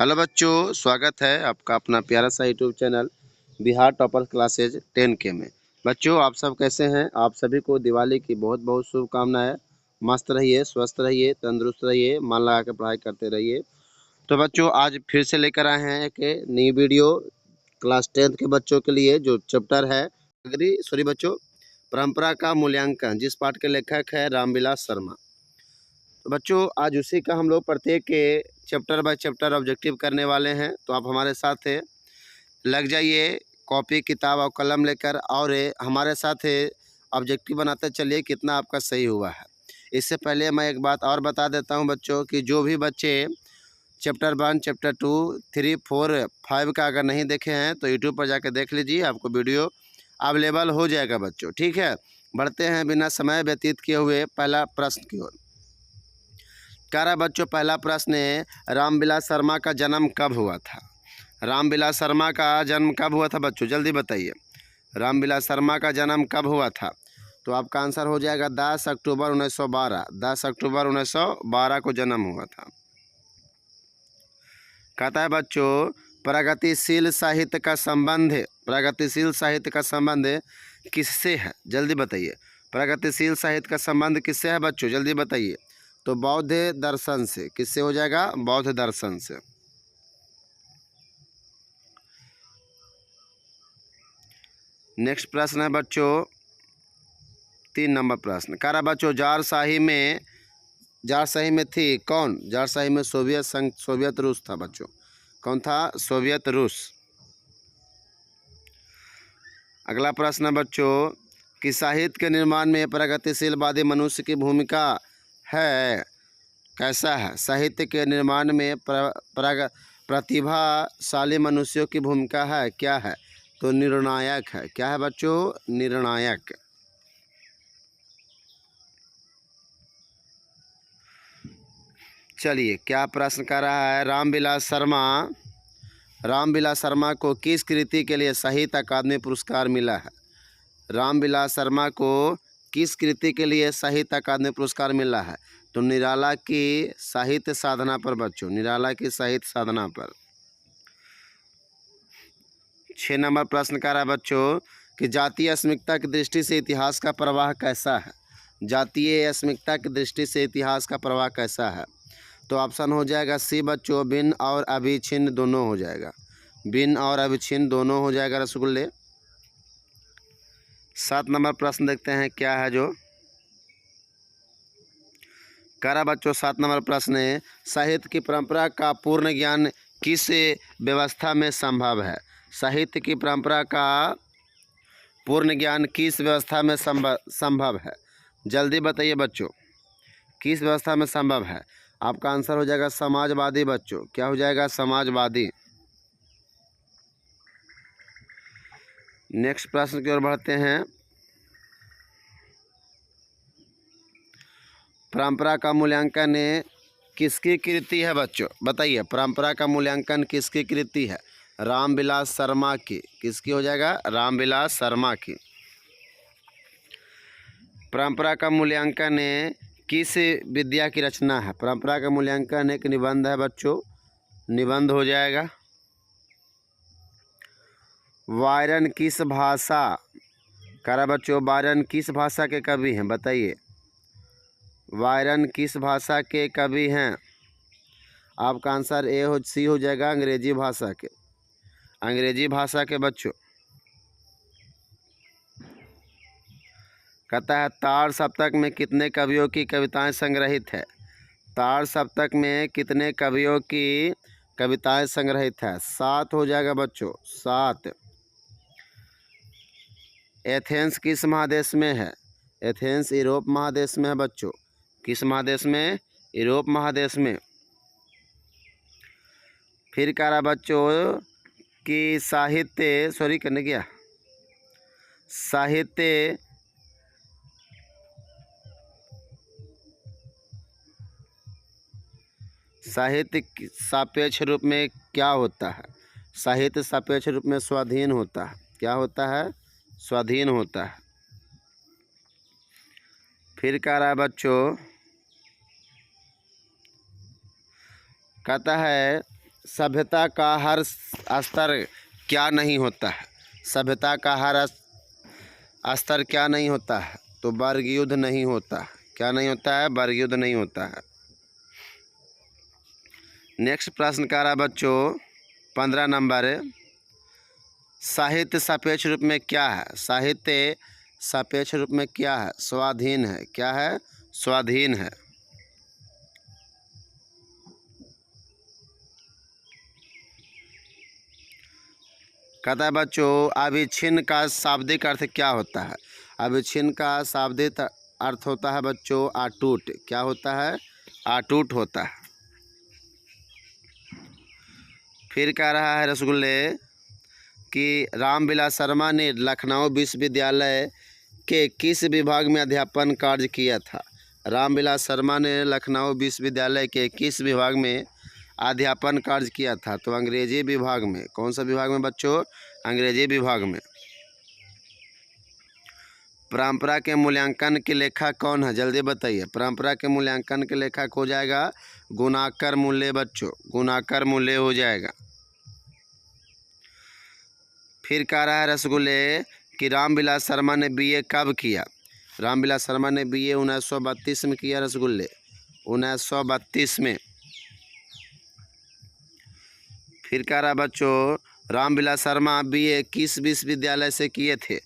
Hello बच्चों, स्वागत है आपका अपना प्यारा सा YouTube channel Bihar topper classes 10 के में। बच्चों, आप सब कैसे हैं? आप सभी को दिवाली की बहुत बहुत शुभकामनाएं। मस्त रहिए, स्वस्थ रहिए, तंदुरुस्त रहिए, मन लगा के पढ़ाई करते रहिए। तो बच्चों, आज फिर से लेकर आए हैं एक नई वीडियो क्लास 10 के बच्चों के लिए, जो चैप्टर है बच्चों, परंपरा का मूल्यांकन, जिस पाठ के लेखक है रामविलास शर्मा। तो बच्चों, आज उसी का हम लोग प्रत्येक के चैप्टर बाय चैप्टर ऑब्जेक्टिव करने वाले हैं। तो आप हमारे साथ लग जाइए, कॉपी किताब और कलम लेकर, और हमारे साथ ऑब्जेक्टिव बनाते चलिए, कितना आपका सही हुआ है। इससे पहले मैं एक बात और बता देता हूं बच्चों कि जो भी बच्चे चैप्टर 1, चैप्टर 2, 3, 4, 5 का अगर नहीं देखे हैं तो यूट्यूब पर जाकर देख लीजिए, आपको वीडियो अवेलेबल हो जाएगा बच्चों। ठीक है, बढ़ते हैं बिना समय व्यतीत किए हुए पहला प्रश्न की ओर। कह रहा बच्चों, पहला प्रश्न है, रामविलास शर्मा का जन्म कब हुआ था? रामविलास शर्मा का जन्म कब हुआ था बच्चों, जल्दी बताइए। रामविलास शर्मा का जन्म कब हुआ था? तो आपका आंसर हो जाएगा 10 अक्टूबर 1912। 10 अक्टूबर 1912 को जन्म हुआ था। कहता है बच्चों, प्रगतिशील साहित्य का संबंध, प्रगतिशील साहित्य का संबंध किससे है? जल्दी बताइए। प्रगतिशील साहित्य का संबंध किससे है बच्चों, जल्दी बताइए। तो बौद्ध दर्शन से। किससे हो जाएगा? बौद्ध दर्शन से। नेक्स्ट प्रश्न है बच्चों 3 नंबर प्रश्न। कह रहा बच्चों, जारशाही में थी कौन? जारशाही में सोवियत संघ, सोवियत रूस था बच्चों। कौन था? सोवियत रूस। अगला प्रश्न है बच्चों कि साहित्य के निर्माण में प्रगतिशीलवादी मनुष्य की भूमिका है। कैसा है? साहित्य के निर्माण में प्रतिभाशाली मनुष्यों की भूमिका है। क्या है? तो निर्णायक है। क्या है बच्चों? निर्णायक। चलिए, क्या प्रश्न कर रहा है? रामविलास शर्मा को किस कृति के लिए साहित्य अकादमी पुरस्कार मिला है? रामविलास शर्मा को किस कृति के लिए साहित्य अकादमी पुरस्कार मिला है? तो निराला की साहित्य साधना पर बच्चों, निराला की साहित्य साधना पर। 6 नंबर प्रश्न कर रहा है बच्चों कि जातीय अस्मिता की दृष्टि से इतिहास का प्रवाह कैसा है? जातीय अस्मिता की दृष्टि से इतिहास का प्रवाह कैसा है? तो ऑप्शन हो जाएगा सी बच्चों, भिन्न और अभिछिन्न दोनों हो जाएगा। भिन्न और अभिछिन्न दोनों हो जाएगा रसगुल्ले। 7 नंबर प्रश्न देखते हैं क्या है जो करा बच्चों। 7 नंबर प्रश्न है, साहित्य की परंपरा का पूर्ण ज्ञान किस व्यवस्था में संभव है? साहित्य की परंपरा का पूर्ण ज्ञान किस व्यवस्था में संभव है? जल्दी बताइए बच्चों, किस व्यवस्था में संभव है? आपका आंसर हो जाएगा समाजवादी बच्चों। क्या हो जाएगा? समाजवादी। नेक्स्ट प्रश्न की ओर बढ़ते हैं। परंपरा का मूल्यांकन किसकी कृति है बच्चों? बताइए, परंपरा का मूल्यांकन किसकी कृति है? रामविलास शर्मा की। किसकी हो जाएगा? रामविलास शर्मा की। परंपरा का मूल्यांकन किस विद्या की रचना है? परंपरा का मूल्यांकन एक निबंध है बच्चों, निबंध हो जाएगा। वायरन किस भाषा करा बच्चों, वायरन किस भाषा के कवि हैं? बताइए, वायरन किस भाषा के कवि हैं? आपका आंसर सी हो जाएगा, अंग्रेजी भाषा के। अंग्रेजी भाषा के बच्चों। कहता है ताड़ सप्तक में कितने कवियों की कविताएं संग्रहित है? ताड़ सप्तक में कितने कवियों की कविताएं संग्रहित है? 7 हो जाएगा बच्चों, 7। एथेंस किस महादेश में है? एथेंस यूरोप महादेश में है बच्चों। किस महादेश में? यूरोप महादेश में। फिर कह रहा बच्चों कि साहित्य करने गया, साहित्य सापेक्ष रूप में क्या होता है? साहित्य सापेक्ष रूप में स्वाधीन होता है। क्या होता है? स्वाधीन होता है। फिर कह रहा है बच्चों, कहता है सभ्यता का हर स्तर क्या नहीं होता है? सभ्यता का हर स्तर क्या नहीं होता है? तो वर्ग युद्ध नहीं होता है। क्या नहीं होता है? वर्ग युद्ध नहीं होता है। नेक्स्ट प्रश्न का रहा बच्चों 15 नंबर, साहित्य सापेक्ष रूप में क्या है? साहित्य सापेक्ष रूप में क्या है? स्वाधीन है। क्या है? स्वाधीन है। कहता है बच्चों अभिछिन्न का शाब्दिक अर्थ क्या होता है? अभिछिन्न का शाब्दिक अर्थ होता है बच्चों अटूट। क्या होता है? अटूट होता है। फिर कह रहा है रसगुल्ले कि रामविलास शर्मा ने लखनऊ विश्वविद्यालय के किस विभाग में अध्यापन कार्य किया था? रामविलास शर्मा ने लखनऊ विश्वविद्यालय के किस विभाग में अध्यापन कार्य किया था? तो अंग्रेजी विभाग में। कौन सा विभाग में बच्चों? अंग्रेजी विभाग में। परंपरा के मूल्यांकन के लेखक कौन है? जल्दी बताइए। परंपरा के मूल्यांकन के लेखक हो जाएगा गुणाकर मूल्य बच्चों, गुणाकर मूल्य हो जाएगा। फिर कह रहा है रसगुल्ले कि रामविलास शर्मा ने बीए कब किया? रामविलास शर्मा ने बीए 1932 में किया रसगुल्ले, 1932 में। फिर कह रहा बच्चों रामविलास शर्मा बीए किस विश्वविद्यालय से किए थे?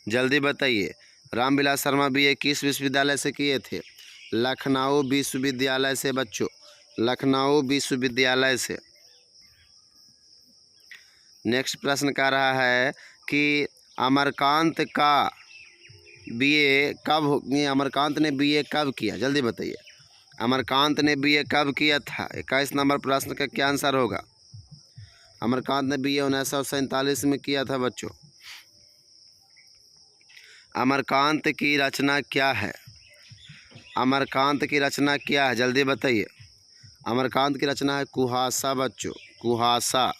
जल्दी बताइए। रामविलास शर्मा बीए किस विश्वविद्यालय से किए थे? लखनऊ विश्वविद्यालय से बच्चों, लखनऊ विश्वविद्यालय से। नेक्स्ट प्रश्न कह रहा है कि अमरकांत का बीए कब, अमरकांत ने बीए कब किया? जल्दी बताइए। अमरकांत ने बीए कब किया था? 21 नंबर प्रश्न का क्या आंसर होगा? अमरकांत ने बीए 1947 में किया था बच्चों। अमरकांत की रचना क्या है? अमरकांत की रचना क्या है? जल्दी बताइए। अमरकांत की रचना है कुहासा बच्चों, कुहासा।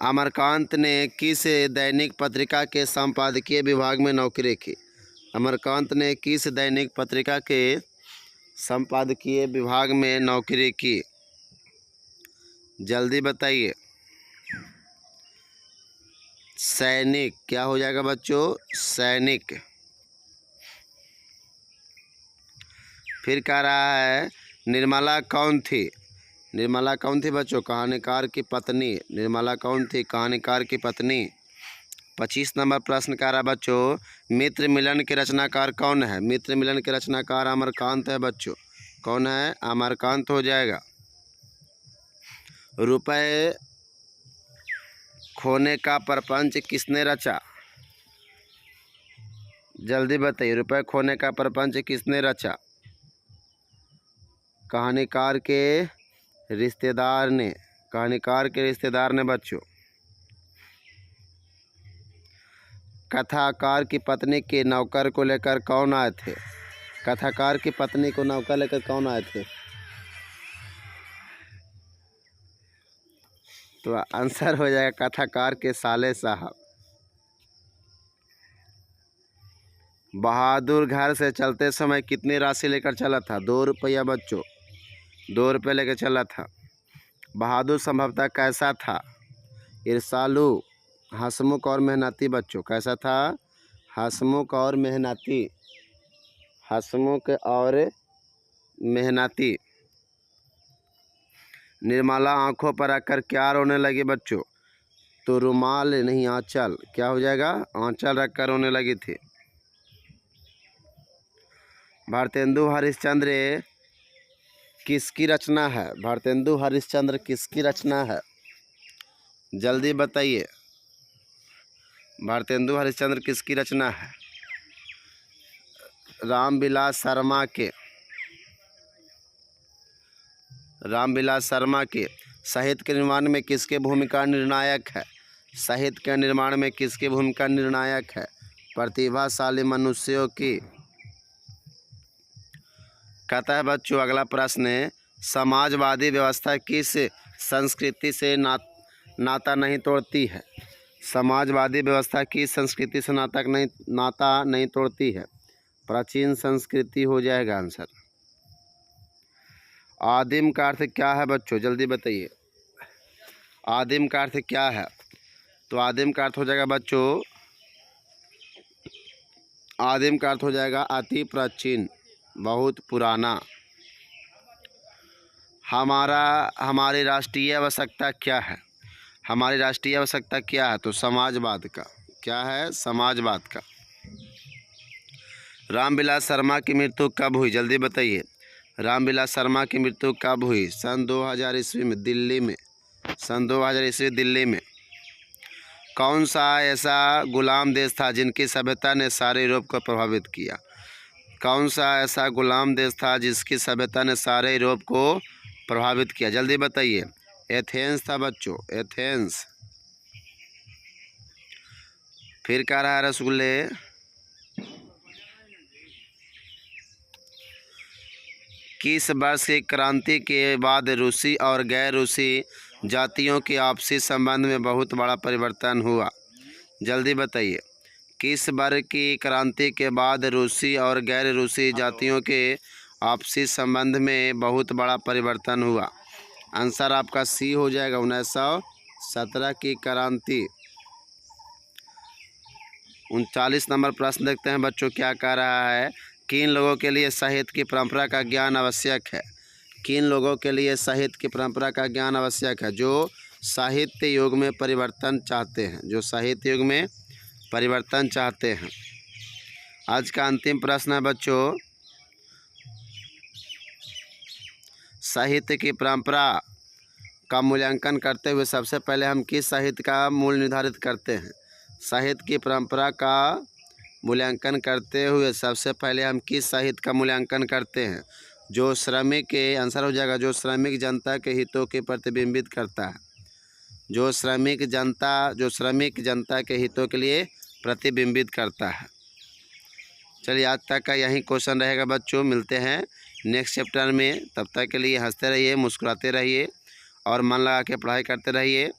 अमरकांत ने किस दैनिक पत्रिका के संपादकीय विभाग में नौकरी की? अमरकांत ने किस दैनिक पत्रिका के संपादकीय विभाग में नौकरी की? जल्दी बताइए। सैनिक। क्या हो जाएगा बच्चों? सैनिक। फिर कह रहा है निर्मला कौन थी? निर्मला कौन थी बच्चों? कहानीकार की पत्नी। निर्मला कौन थी? कहानीकार की पत्नी। 25 नंबर प्रश्न कह रहा बच्चों मित्र मिलन के रचनाकार कौन है? मित्र मिलन के रचनाकार अमरकांत है बच्चों। कौन है? अमरकांत हो जाएगा। रुपए खोने का प्रपंच किसने रचा? जल्दी बताइए। रुपए खोने का प्रपंच किसने रचा? कहानीकार के रिश्तेदार ने, कहानीकार के रिश्तेदार ने बच्चों। कथाकार की पत्नी के नौकर को लेकर कौन आए थे? कथाकार की पत्नी को नौकर लेकर कौन आए थे? तो आंसर हो जाएगा कथाकार के साले साहब। बहादुर घर से चलते समय कितनी राशि लेकर चला था? 2 रुपया बच्चों, 2 रुपये लेकर चला था। बहादुर संभवतः कैसा था? ईर्ष्यालु, हंसमुख और मेहनती बच्चों। कैसा था? हंसमुख और मेहनती, हंसमुख और मेहनती। निर्मला आंखों पर आकर क्या रोने लगी बच्चों? तो रुमाल नहीं आंचल। क्या हो जाएगा? आंचल रखकर रोने लगी थी। भारतेंदु हरिश्चंद्र किसकी रचना है? भारतेंदु हरिश्चंद्र किसकी रचना है? जल्दी बताइए। भारतेंदु हरिश्चंद्र किसकी रचना है? रामविलास शर्मा के, रामविलास शर्मा के। साहित्य के निर्माण में किसकी भूमिका निर्णायक है? साहित्य के निर्माण में किसकी भूमिका निर्णायक है? प्रतिभाशाली मनुष्यों की। कहता है बच्चों अगला प्रश्न है समाजवादी व्यवस्था किस संस्कृति से नाता नहीं तोड़ती है? समाजवादी व्यवस्था किस संस्कृति से नाता नहीं तोड़ती है? प्राचीन संस्कृति हो जाएगा आंसर। आदिम का अर्थ क्या है बच्चों, जल्दी बताइए। आदिम का अर्थ क्या है? तो आदिम का अर्थ हो जाएगा बच्चों, आदिम का अर्थ हो जाएगा अति प्राचीन, बहुत पुराना। हमारी राष्ट्रीय आवश्यकता क्या है? हमारी राष्ट्रीय आवश्यकता क्या है? तो समाजवाद का। क्या है? समाजवाद का। रामविलास शर्मा की मृत्यु कब हुई, जल्दी बताइए। रामविलास शर्मा की मृत्यु कब हुई? सन 2000 ईस्वी में, दिल्ली में। सन 2000 ईस्वी दिल्ली में। कौन सा ऐसा गुलाम देश था जिनकी सभ्यता ने सारे यूरोप को प्रभावित किया? कौन सा ऐसा गुलाम देश था जिसकी सभ्यता ने सारे यूरोप को प्रभावित किया, जल्दी बताइए। एथेंस था बच्चों, एथेंस। फिर कह रहा है रसगुल्ले, किस वर्ष की क्रांति के बाद रूसी और गैर रूसी जातियों के आपसी संबंध में बहुत बड़ा परिवर्तन हुआ, जल्दी बताइए। किस वर्ष की क्रांति के बाद रूसी और गैर रूसी जातियों के आपसी संबंध में बहुत बड़ा परिवर्तन हुआ? आंसर आपका सी हो जाएगा, 1917 की क्रांति। 39 नंबर प्रश्न देखते हैं बच्चों, क्या कह रहा है। किन लोगों के लिए साहित्य की परंपरा का ज्ञान आवश्यक है? किन लोगों के लिए साहित्य की परंपरा का ज्ञान आवश्यक है? जो साहित्य युग में परिवर्तन चाहते हैं, जो साहित्य युग में परिवर्तन चाहते हैं। आज का अंतिम प्रश्न है बच्चों, साहित्य की परंपरा का मूल्यांकन करते हुए सबसे पहले हम किस साहित्य का मूल निर्धारित करते हैं? साहित्य की परंपरा का मूल्यांकन करते हुए सबसे पहले हम किस साहित्य का मूल्यांकन करते हैं? जो श्रमिक के, आंसर हो जाएगा, जो श्रमिक जनता के हितों के प्रतिबिंबित करता है। जो श्रमिक जनता के हितों के लिए प्रतिबिंबित करता है। चलिए आज तक का यही क्वेश्चन रहेगा बच्चों, मिलते हैं नेक्स्ट चैप्टर में। तब तक के लिए हंसते रहिए, मुस्कुराते रहिए और मन लगा के पढ़ाई करते रहिए।